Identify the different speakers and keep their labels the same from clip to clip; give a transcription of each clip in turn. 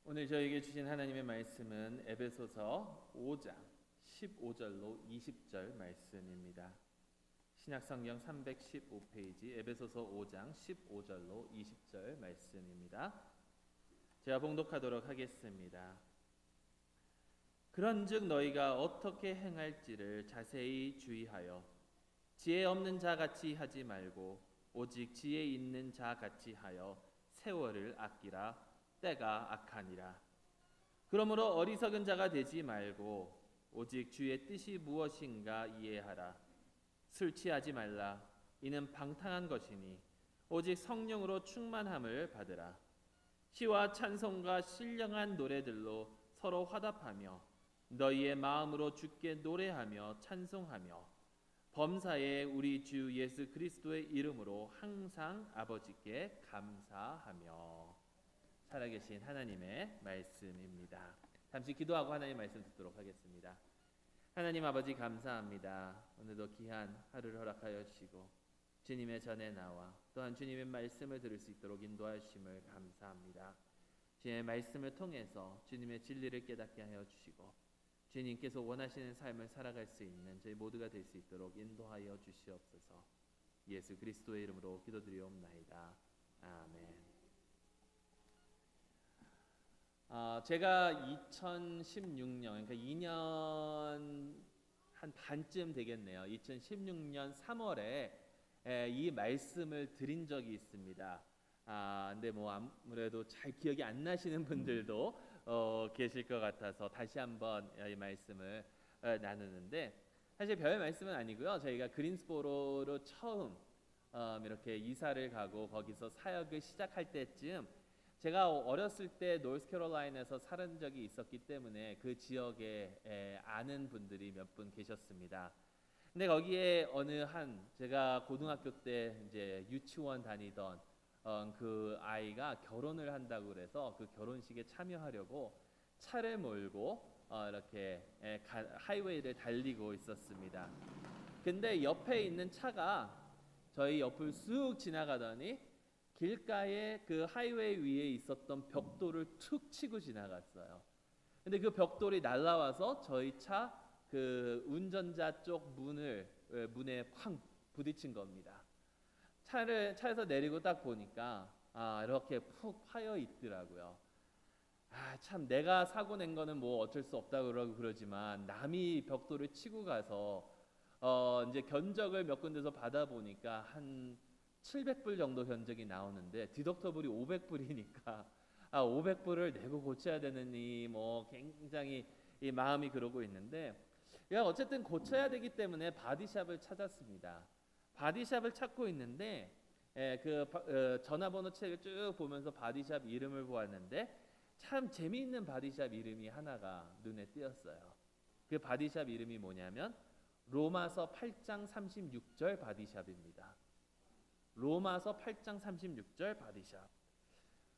Speaker 1: 오늘 저에게 주신 하나님의 말씀은 에베소서 5장 15절로 20절 말씀입니다. 신약성경 315페이지 에베소서 5장 15절로 20절 말씀입니다. 제가 봉독하도록 하겠습니다. 그런즉 너희가 어떻게 행할지를 자세히 주의하여 지혜 없는 자 같이 하지 말고 오직 지혜 있는 자 같이 하여 세월을 아끼라. 때가 악하니라. 그러므로 어리석은 자가 되지 말고 오직 주의 뜻이 무엇인가 이해하라. 술 취하지 말라. 이는 방탕한 것이니 오직 성령으로 충만함을 받으라. 시와 찬송과 신령한 노래들로 서로 화답하며 너희의 마음으로 주께 노래하며 찬송하며 범사에 우리 주 예수 그리스도의 이름으로 항상 아버지께 감사하며. 살아계신 하나님의 말씀입니다. 잠시 기도하고 하나님의 말씀 듣도록 하겠습니다. 하나님 아버지 감사합니다. 오늘도 귀한 하루를 허락하여 주시고 주님의 전에 나와 또한 주님의 말씀을 들을 수 있도록 인도하심을 감사합니다. 주님의 말씀을 통해서 주님의 진리를 깨닫게 하여 주시고 주님께서 원하시는 삶을 살아갈 수 있는 저희 모두가 될 수 있도록 인도하여 주시옵소서. 예수 그리스도의 이름으로 기도드리옵나이다. 아멘. 제가 2016년, 그러니까 2년 한 반쯤 되겠네요. 2016년 3월에 이 말씀을 드린 적이 있습니다. 근데 뭐 아무래도 잘 기억이 안 나시는 분들도 계실 것 같아서 다시 한번 이 말씀을 나누는데, 사실 별 말씀은 아니고요. 저희가 그린스보로로 처음 이렇게 이사를 가고 거기서 사역을 시작할 때쯤 제가 어렸을 때 노스캐롤라이나에서 살은 적이 있었기 때문에 그 지역에 아는 분들이 몇 분 계셨습니다. 근데 거기에 어느 한 제가 고등학교 때 이제 유치원 다니던 그 아이가 결혼을 한다고 그래서 그 결혼식에 참여하려고 차를 몰고 이렇게 하이웨이를 달리고 있었습니다. 근데 옆에 있는 차가 저희 옆을 쑥 지나가더니 길가에 그 하이웨이 위에 있었던 벽돌을 툭 치고 지나갔어요. 근데 그 벽돌이 날아와서 저희 차 그 운전자 쪽 문에 쾅 부딪힌 겁니다. 차에서 내리고 딱 보니까 이렇게 푹 파여 있더라고요. 참 내가 사고 낸 거는 뭐 어쩔 수 없다고 그러지만 남이 벽돌을 치고 가서 이제 견적을 몇 군데서 받아보니까 한 700불 정도 견적이 나오는데 디덕터블이 500불이니까 500불을 내고 고쳐야 되느니 뭐 굉장히 이 마음이 그러고 있는데, 어쨌든 고쳐야 되기 때문에 바디샵을 찾았습니다. 바디샵을 찾고 있는데 전화번호 책을 쭉 보면서 바디샵 이름을 보았는데 참 재미있는 바디샵 이름이 하나가 눈에 띄었어요. 그 바디샵 이름이 뭐냐면 로마서 8장 36절 바디샵입니다. 로마서 8장 36절 바디샵.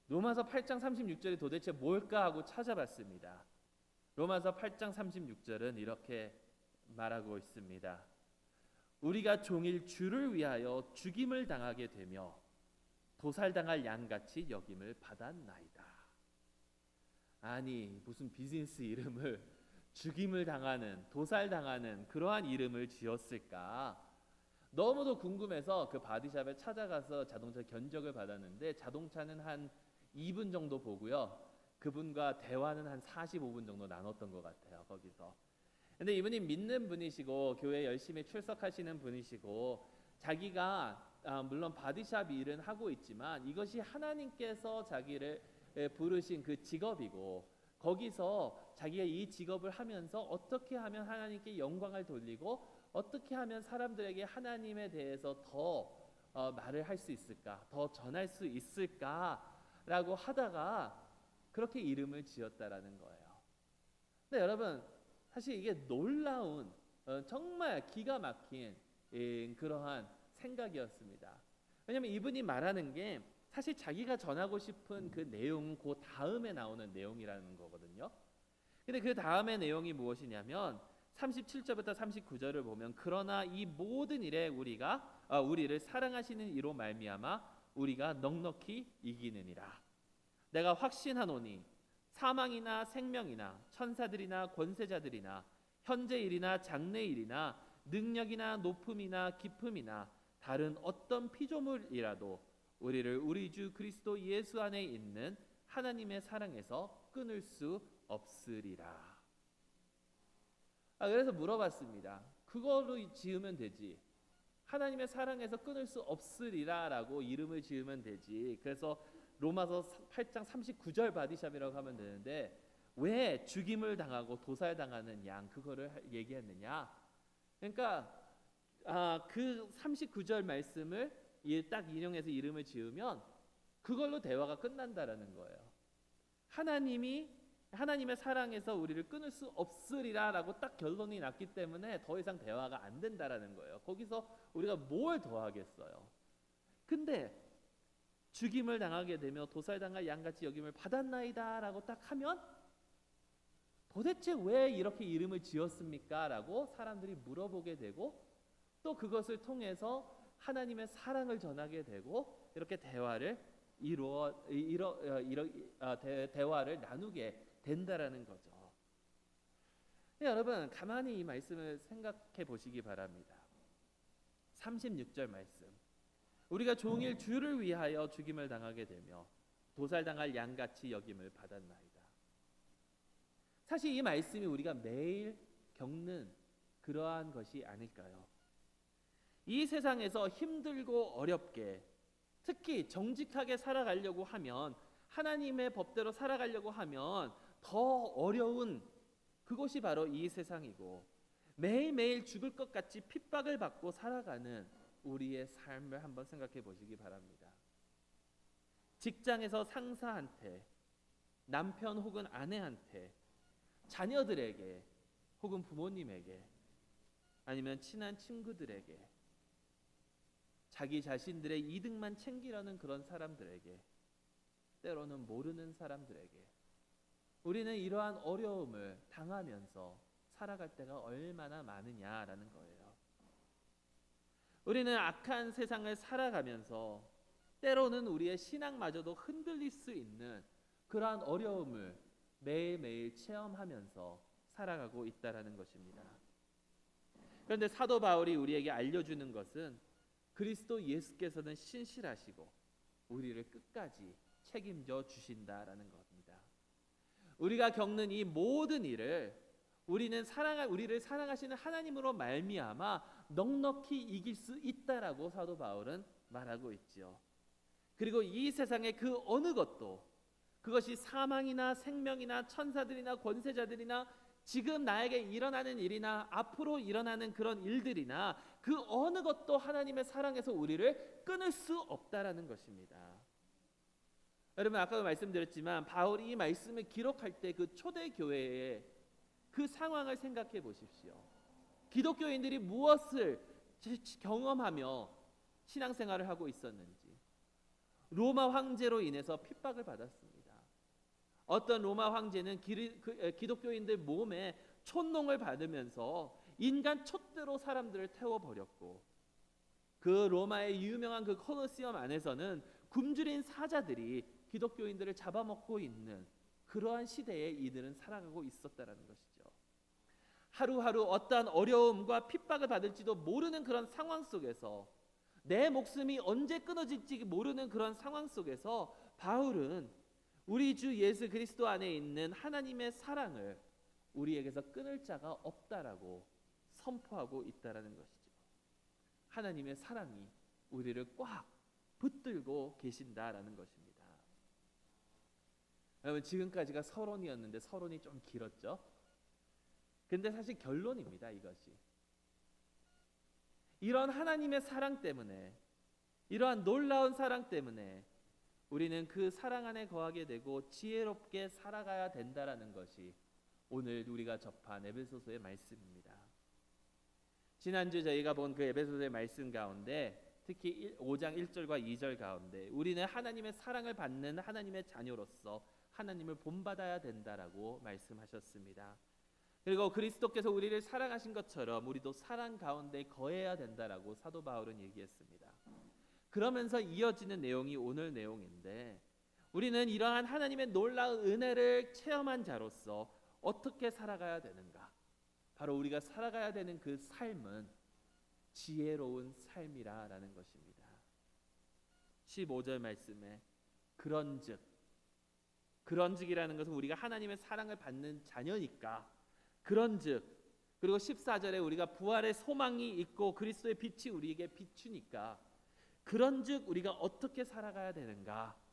Speaker 1: 로마서 8장 36절이 도대체 뭘까 하고 찾아봤습니다. 로마서 8장 36절은 이렇게 말하고 있습니다. 우리가 종일 주를 위하여 죽임을 당하게 되며 도살당할 양같이 여김을 받았나이다. 아니 무슨 비즈니스 이름을 죽임을 당하는, 도살당하는 그러한 이름을 지었을까? 너무도 궁금해서 그 바디샵에 찾아가서 자동차 견적을 받았는데 자동차는 한 2분 정도 보고요. 그분과 대화는 한 45분 정도 나눴던 것 같아요. 거기서. 근데 이분이 믿는 분이시고 교회 열심히 출석하시는 분이시고 자기가 물론 바디샵 일은 하고 있지만 이것이 하나님께서 자기를 부르신 그 직업이고 거기서 자기가 이 직업을 하면서 어떻게 하면 하나님께 영광을 돌리고 어떻게 하면 사람들에게 하나님에 대해서 더 말을 할 수 있을까, 더 전할 수 있을까라고 하다가 그렇게 이름을 지었다라는 거예요. 근데 여러분 사실 이게 놀라운 정말 기가 막힌 그러한 생각이었습니다. 왜냐하면 이분이 말하는 게 사실 자기가 전하고 싶은 그 내용은 그 다음에 나오는 내용이라는 거거든요. 근데 그 다음의 내용이 무엇이냐면 37절부터 39절을 보면 그러나 이 모든 일에 우리를 사랑하시는 이로 말미암아 우리가 넉넉히 이기느니라. 내가 확신하노니 사망이나 생명이나 천사들이나 권세자들이나 현재일이나 장래일이나 능력이나 높음이나 깊음이나 다른 어떤 피조물이라도 우리를 우리 주 그리스도 예수 안에 있는 하나님의 사랑에서 끊을 수 없으리라. 그래서 물어봤습니다. 그걸로 지으면 되지. 하나님의 사랑에서 끊을 수 없으리라라고 이름을 지으면 되지. 그래서 로마서 8장 39절 바디샵이라고 하면 되는데 왜 죽임을 당하고 도살당하는 양 그거를 얘기했느냐? 그러니까 그 39절 말씀을 딱 인용해서 이름을 지으면 그걸로 대화가 끝난다라는 거예요. 하나님의 사랑에서 우리를 끊을 수 없으리라라고 딱 결론이 났기 때문에 더 이상 대화가 안 된다라는 거예요. 거기서 우리가 뭘 더 하겠어요? 근데 죽임을 당하게 되며 도살당할 양같이 여김을 받았나이다라고 딱 하면 도대체 왜 이렇게 이름을 지었습니까? 라고 사람들이 물어보게 되고 또 그것을 통해서 하나님의 사랑을 전하게 되고 이렇게 대화를 대화를 나누게 된다라는 거죠. 여러분 가만히 이 말씀을 생각해 보시기 바랍니다. 36절 말씀. 우리가 종일 주를 위하여 죽임을 당하게 되며 도살당할 양같이 여김을 받았나이다. 사실 이 말씀이 우리가 매일 겪는 그러한 것이 아닐까요? 이 세상에서 힘들고 어렵게 특히 정직하게 살아가려고 하면 하나님의 법대로 살아가려고 하면 더 어려운 그것이 바로 이 세상이고 매일매일 죽을 것 같이 핍박을 받고 살아가는 우리의 삶을 한번 생각해 보시기 바랍니다. 직장에서 상사한테, 남편 혹은 아내한테, 자녀들에게 혹은 부모님에게 아니면 친한 친구들에게 자기 자신들의 이득만 챙기려는 그런 사람들에게 때로는 모르는 사람들에게 우리는 이러한 어려움을 당하면서 살아갈 때가 얼마나 많으냐라는 거예요. 우리는 악한 세상을 살아가면서 때로는 우리의 신앙마저도 흔들릴 수 있는 그러한 어려움을 매일매일 체험하면서 살아가고 있다라는 것입니다. 그런데 사도 바울이 우리에게 알려주는 것은 그리스도 예수께서는 신실하시고 우리를 끝까지 책임져 주신다라는 겁니다. 우리가 겪는 이 모든 일을 우리를 사랑하시는 하나님으로 말미암아 넉넉히 이길 수 있다라고 사도 바울은 말하고 있지요. 그리고 이 세상의 그 어느 것도 그것이 사망이나 생명이나 천사들이나 권세자들이나 지금 나에게 일어나는 일이나 앞으로 일어나는 그런 일들이나 그 어느 것도 하나님의 사랑에서 우리를 끊을 수 없다라는 것입니다. 여러분 아까도 말씀드렸지만 바울이 이 말씀을 기록할 때 그 초대 교회의 그 상황을 생각해 보십시오. 기독교인들이 무엇을 경험하며 신앙생활을 하고 있었는지. 로마 황제로 인해서 핍박을 받았습니다. 어떤 로마 황제는 기독교인들 몸에 촛농을 받으면서 인간 촛대로 사람들을 태워버렸고 그 로마의 유명한 그 콜로세움 안에서는 굶주린 사자들이 기독교인들을 잡아먹고 있는 그러한 시대에 이들은 살아가고 있었다라는 것이죠. 하루하루 어떠한 어려움과 핍박을 받을지도 모르는 그런 상황 속에서 내 목숨이 언제 끊어질지 모르는 그런 상황 속에서 바울은 우리 주 예수 그리스도 안에 있는 하나님의 사랑을 우리에게서 끊을 자가 없다라고 선포하고 있다라는 것이죠. 하나님의 사랑이 우리를 꽉 붙들고 계신다라는 것입니다. 여러분 지금까지가 서론이었는데 서론이 좀 길었죠? 근데 사실 결론입니다. 이것이 이런 하나님의 사랑 때문에 이러한 놀라운 사랑 때문에 우리는 그 사랑 안에 거하게 되고 지혜롭게 살아가야 된다라는 것이 오늘 우리가 접한 에베소서의 말씀입니다. 지난주 저희가 본 그 에베소서의 말씀 가운데 특히 5장 1절과 2절 가운데 우리는 하나님의 사랑을 받는 하나님의 자녀로서 하나님을 본받아야 된다라고 말씀하셨습니다. 그리고 그리스도께서 우리를 사랑하신 것처럼 우리도 사랑 가운데 거해야 된다라고 사도 바울은 얘기했습니다. 그러면서 이어지는 내용이 오늘 내용인데 우리는 이러한 하나님의 놀라운 은혜를 체험한 자로서 어떻게 살아가야 되는가? 바로 우리가 살아가야 되는 그 삶은 지혜로운 삶이라는 것입니다. 15절 말씀에 그런즉이라는 것은 우리가 하나님의 사랑을 받는 자녀니까 그런즉, 그리고 14절에 우리가 부활의 소망이 있고 그리스도의 빛이 우리에게 비추니까 그런즉 우리가 어떻게 살아가야 되는가?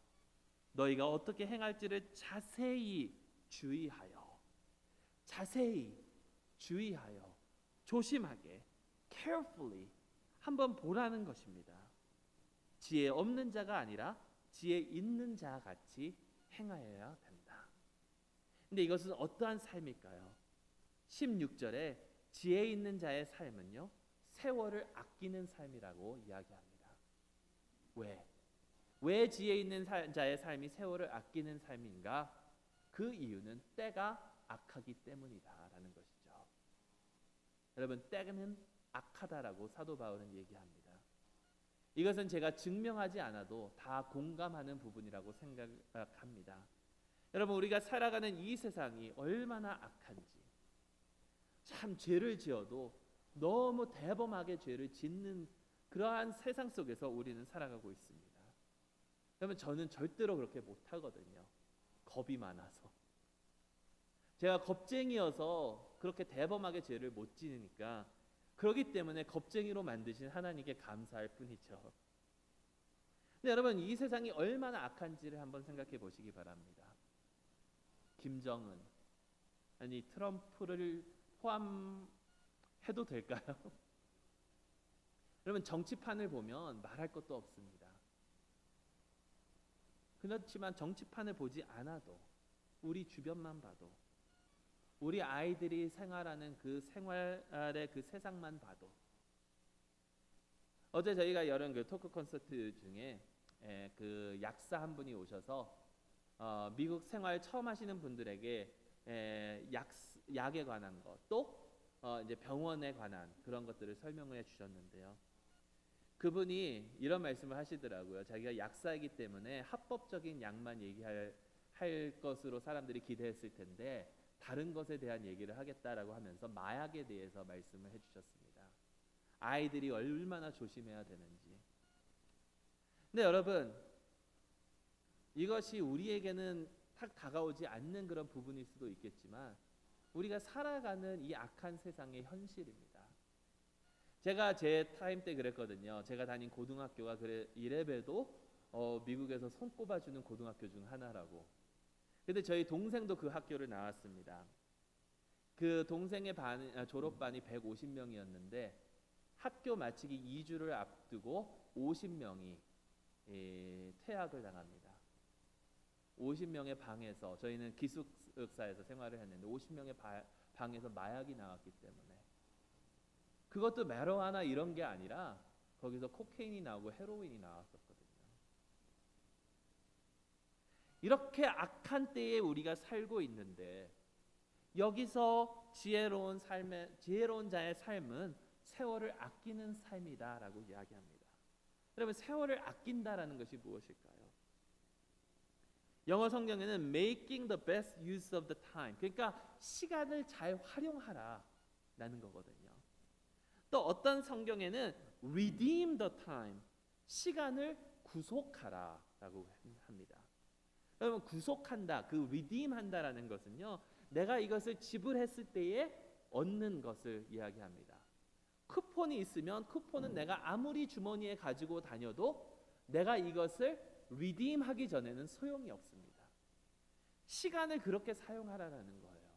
Speaker 1: 너희가 어떻게 행할지를 자세히 주의하여 조심하게 carefully 한번 보라는 것입니다. 지혜 없는 자가 아니라 지혜 있는 자 같이 행하여야 된다. 근데 이것은 어떠한 삶일까요? 16절에 지혜 있는 자의 삶은요, 세월을 아끼는 삶이라고 이야기합니다. 왜 지혜 있는 자의 삶이 세월을 아끼는 삶인가? 그 이유는 때가 악하기 때문이다라는 것이죠. 여러분, 때는 악하다라고 사도 바울은 얘기합니다. 이것은 제가 증명하지 않아도 다 공감하는 부분이라고 생각합니다. 여러분, 우리가 살아가는 이 세상이 얼마나 악한지, 참 죄를 지어도 너무 대범하게 죄를 짓는 그러한 세상 속에서 우리는 살아가고 있습니다. 그러면 저는 절대로 그렇게 못하거든요. 겁이 많아서. 제가 겁쟁이여서 그렇게 대범하게 죄를 못 지으니까, 그렇기 때문에 겁쟁이로 만드신 하나님께 감사할 뿐이죠. 근데 여러분, 이 세상이 얼마나 악한지를 한번 생각해 보시기 바랍니다. 김정은, 아니 트럼프를 포함해도 될까요? 여러분, 정치판을 보면 말할 것도 없습니다. 그렇지만 정치판을 보지 않아도, 우리 주변만 봐도, 우리 아이들이 생활하는 그 생활의 그 세상만 봐도, 어제 저희가 열은 그 토크 콘서트 중에 그 약사 한 분이 오셔서 미국 생활 처음 하시는 분들에게 약에 관한 것, 또 이제 병원에 관한 그런 것들을 설명을 해주셨는데요. 그분이 이런 말씀을 하시더라고요. 자기가 약사이기 때문에 합법적인 약만 얘기할 것으로 사람들이 기대했을 텐데 다른 것에 대한 얘기를 하겠다라고 하면서 마약에 대해서 말씀을 해주셨습니다. 아이들이 얼마나 조심해야 되는지. 근데 여러분, 이것이 우리에게는 탁 다가오지 않는 그런 부분일 수도 있겠지만 우리가 살아가는 이 악한 세상의 현실입니다. 제가 제 타임 때 그랬거든요. 제가 다닌 고등학교가 이래봬도 미국에서 손꼽아주는 고등학교 중 하나라고. 근데 저희 동생도 그 학교를 나왔습니다. 그 동생의 졸업반이 150명이었는데 학교 마치기 2주를 앞두고 50명이 퇴학을 당합니다. 50명의 방에서, 저희는 기숙사에서 생활을 했는데 50명의 방에서 마약이 나왔기 때문에, 그것도 마리화나 이런 게 아니라 거기서 코케인이 나오고 헤로인이 나왔었거든요. 이렇게 악한 때에 우리가 살고 있는데 여기서 지혜로운 자의 삶은 세월을 아끼는 삶이다라고 이야기합니다. 여러분, 세월을 아낀다라는 것이 무엇일까요? 영어 성경에는 making the best use of the time, 그러니까 시간을 잘 활용하라라는 거거든요. 또 어떤 성경에는 redeem the time, 시간을 구속하라라고 합니다. 여러분, 구속한다, 그 redeem한다라는 것은요, 내가 이것을 지불했을 때에 얻는 것을 이야기합니다. 쿠폰이 있으면 쿠폰은 내가 아무리 주머니에 가지고 다녀도 내가 이것을 redeem하기 전에는 소용이 없습니다. 시간을 그렇게 사용하라는 거예요.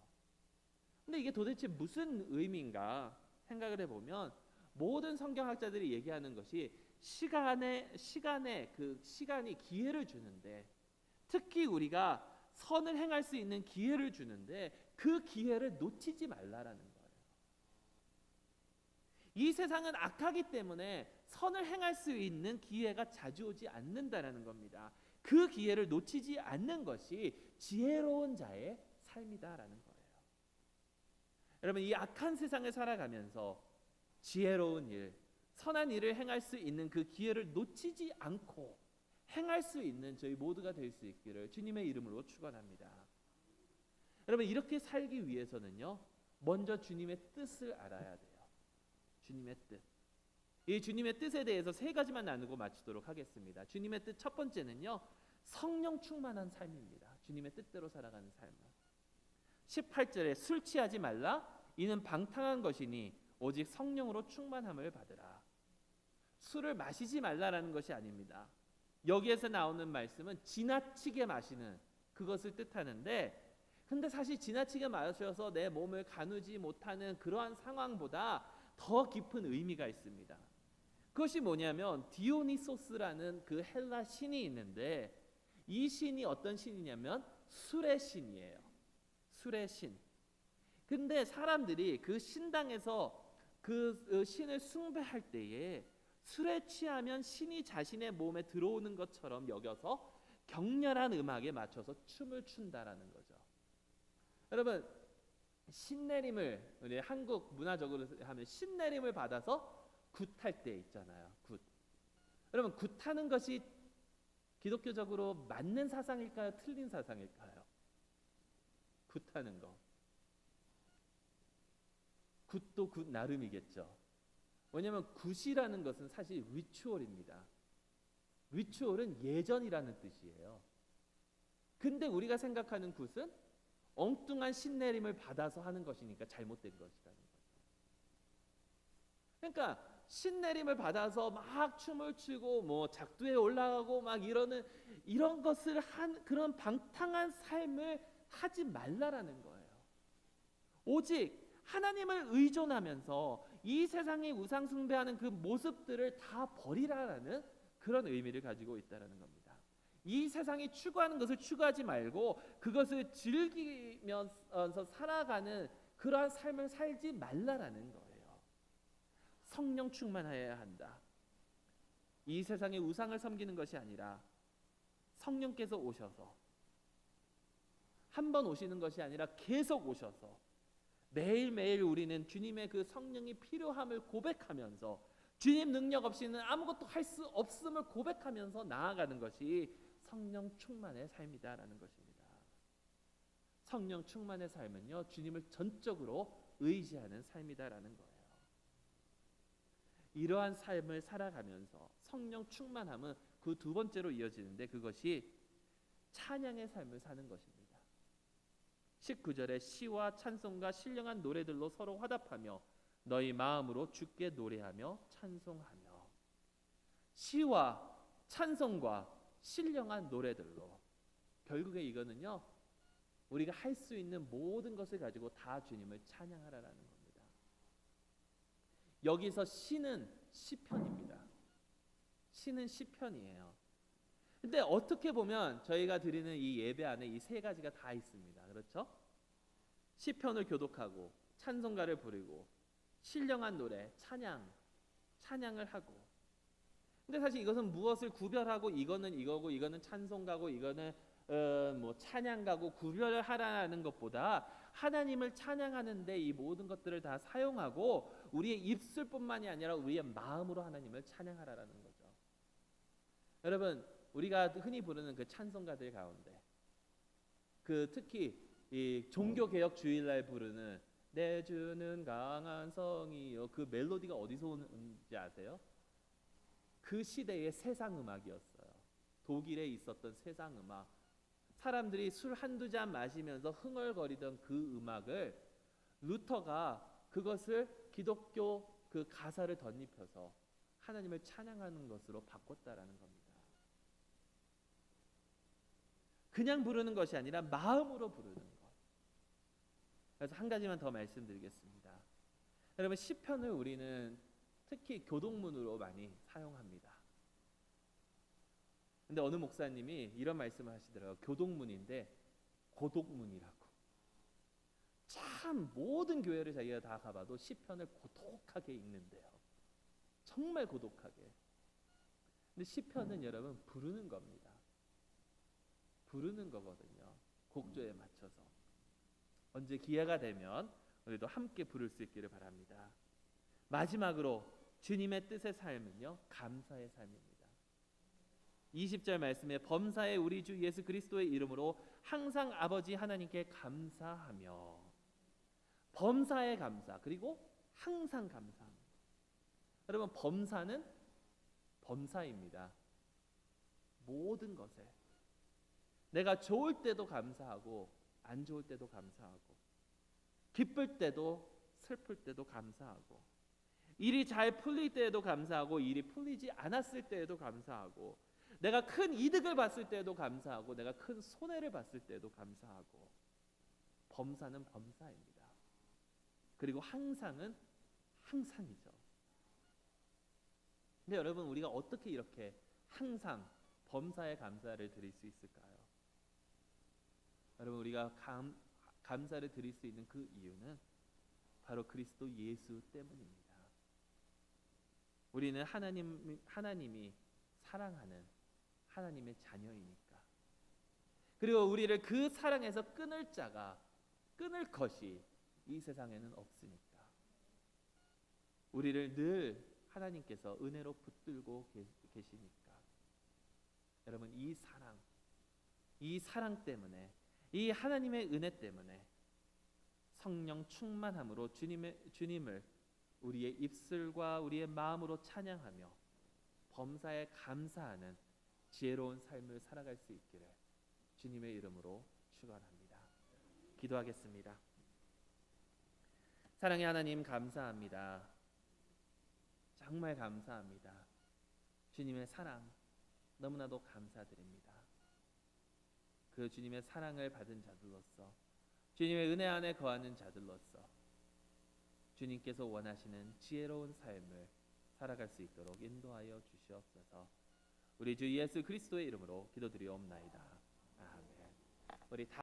Speaker 1: 근데 이게 도대체 무슨 의미인가 생각을 해보면, 모든 성경학자들이 얘기하는 것이 시간에 그 시간이 기회를 주는데, 특히 우리가 선을 행할 수 있는 기회를 주는데 그 기회를 놓치지 말라라는 거예요. 이 세상은 악하기 때문에 선을 행할 수 있는 기회가 자주 오지 않는다라는 겁니다. 그 기회를 놓치지 않는 것이 지혜로운 자의 삶이다라는 거예요. 여러분, 이 악한 세상을 살아가면서 지혜로운 일, 선한 일을 행할 수 있는 그 기회를 놓치지 않고 행할 수 있는 저희 모두가 될 수 있기를 주님의 이름으로 축원합니다. 여러분, 이렇게 살기 위해서는요, 먼저 주님의 뜻을 알아야 돼요. 주님의 뜻. 이 주님의 뜻에 대해서 세 가지만 나누고 마치도록 하겠습니다. 주님의 뜻 첫 번째는요, 성령 충만한 삶입니다. 주님의 뜻대로 살아가는 삶. 18절에 술 취하지 말라, 이는 방탕한 것이니 오직 성령으로 충만함을 받으라. 술을 마시지 말라라는 것이 아닙니다. 여기에서 나오는 말씀은 지나치게 마시는 그것을 뜻하는데, 근데 사실 지나치게 마셔서 내 몸을 가누지 못하는 그러한 상황보다 더 깊은 의미가 있습니다. 그것이 뭐냐면 디오니소스라는 그 헬라 신이 있는데, 이 신이 어떤 신이냐면 술의 신이에요. 술의 신. 근데 사람들이 그 신당에서 그 신을 숭배할 때에 술에 취하면 신이 자신의 몸에 들어오는 것처럼 여겨서 격렬한 음악에 맞춰서 춤을 춘다라는 거죠. 여러분, 신내림을, 우리 한국 문화적으로 하면 신내림을 받아서 굿할 때 있잖아요. 굿. 여러분, 굿하는 것이 기독교적으로 맞는 사상일까요? 틀린 사상일까요? 굿하는 거. 굿도 굿 나름이겠죠. 왜냐하면 굿이라는 것은 사실 리추얼입니다. 리추얼은 예전이라는 뜻이에요. 근데 우리가 생각하는 굿은 엉뚱한 신내림을 받아서 하는 것이니까 잘못된 것이라는 거죠. 그러니까 신내림을 받아서 막 춤을 추고 뭐 작두에 올라가고 막 이런 것을 한 그런 방탕한 삶을 하지 말라라는 거예요. 오직 하나님을 의존하면서 이 세상의 우상 숭배하는 그 모습들을 다 버리라라는 그런 의미를 가지고 있다라는 겁니다. 이 세상이 추구하는 것을 추구하지 말고 그것을 즐기면서 살아가는 그러한 삶을 살지 말라라는 거예요. 성령 충만해야 한다. 이 세상의 우상을 섬기는 것이 아니라 성령께서 오셔서 한 번 오시는 것이 아니라 계속 오셔서 매일매일 우리는 주님의 그 성령이 필요함을 고백하면서 주님 능력 없이는 아무것도 할 수 없음을 고백하면서 나아가는 것이 성령 충만의 삶이다라는 것입니다. 성령 충만의 삶은요, 주님을 전적으로 의지하는 삶이다라는 거예요. 이러한 삶을 살아가면서 성령 충만함은 그 두 번째로 이어지는데, 그것이 찬양의 삶을 사는 것입니다. 19절에 시와 찬송과 신령한 노래들로 서로 화답하며 너희 마음으로 주께 노래하며 찬송하며. 시와 찬송과 신령한 노래들로, 결국에 이거는요, 우리가 할 수 있는 모든 것을 가지고 다 주님을 찬양하라라는 겁니다. 여기서 시는 시편입니다. 시는 시편이에요. 근데 어떻게 보면 저희가 드리는 이 예배 안에 이 세 가지가 다 있습니다. 그렇죠? 시편을 교독하고 찬송가를 부르고 신령한 노래, 찬양을 하고. 근데 사실 이것은 무엇을 구별하고 이거는 이거고 이거는 찬송가고 이거는 뭐 찬양가고 구별을 하라는 것보다 하나님을 찬양하는데 이 모든 것들을 다 사용하고 우리의 입술뿐만이 아니라 우리의 마음으로 하나님을 찬양하라는 거죠. 여러분, 우리가 흔히 부르는 그 찬송가들 가운데 그 특히 이 종교개혁 주일날 부르는 내 주는 강한 성이요, 그 멜로디가 어디서 오는지 아세요? 그 시대의 세상 음악이었어요. 독일에 있었던 세상 음악. 사람들이 술 한두 잔 마시면서 흥얼거리던 그 음악을 루터가 그것을 기독교 그 가사를 덧입혀서 하나님을 찬양하는 것으로 바꿨다라는 겁니다. 그냥 부르는 것이 아니라 마음으로 부르는 것. 그래서 한 가지만 더 말씀드리겠습니다. 여러분, 시편을 우리는 특히 교독문으로 많이 사용합니다. 근데 어느 목사님이 이런 말씀을 하시더라고요. 교독문인데 고독문이라고. 참 모든 교회를 자기가 다 가봐도 시편을 고독하게 읽는데요. 정말 고독하게. 근데 시편은 여러분 부르는 겁니다. 부르는 거거든요. 곡조에 맞춰서. 언제 기회가 되면 우리도 함께 부를 수 있기를 바랍니다. 마지막으로 주님의 뜻의 삶은요, 감사의 삶입니다. 20절 말씀에 범사에 우리 주 예수 그리스도의 이름으로 항상 아버지 하나님께 감사하며, 범사에 감사, 그리고 항상 감사합니다. 여러분, 범사는 범사입니다. 모든 것에 내가 좋을 때도 감사하고 안 좋을 때도 감사하고, 기쁠 때도 슬플 때도 감사하고, 일이 잘 풀릴 때에도 감사하고, 일이 풀리지 않았을 때에도 감사하고, 내가 큰 이득을 봤을 때에도 감사하고, 내가 큰 손해를 봤을 때에도 감사하고. 범사는 범사입니다. 그리고 항상은 항상이죠. 근데 여러분, 우리가 어떻게 이렇게 항상 범사에 감사를 드릴 수 있을까요? 여러분, 우리가 감사를 드릴 수 있는 그 이유는 바로 그리스도 예수 때문입니다. 우리는 하나님이 사랑하는 하나님의 자녀이니까. 그리고 우리를 그 사랑에서 끊을 것이 이 세상에는 없으니까. 우리를 늘 하나님께서 은혜로 붙들고 계시니까. 여러분, 이 사랑 때문에, 이 하나님의 은혜 때문에 성령 충만함으로 주님을 우리의 입술과 우리의 마음으로 찬양하며 범사에 감사하는 지혜로운 삶을 살아갈 수 있기를 주님의 이름으로 축원합니다. 기도하겠습니다. 사랑의 하나님, 감사합니다. 정말 감사합니다. 주님의 사랑 너무나도 감사드립니다. 그 주님의 사랑을 받은 자들로서, 주님의 은혜 안에 거하는 자들로서 주님께서 원하시는 지혜로운 삶을 살아갈 수 있도록 인도하여 주시옵소서. 우리 주 예수 그리스도의 이름으로 기도드리옵나이다. 아멘. 우리 다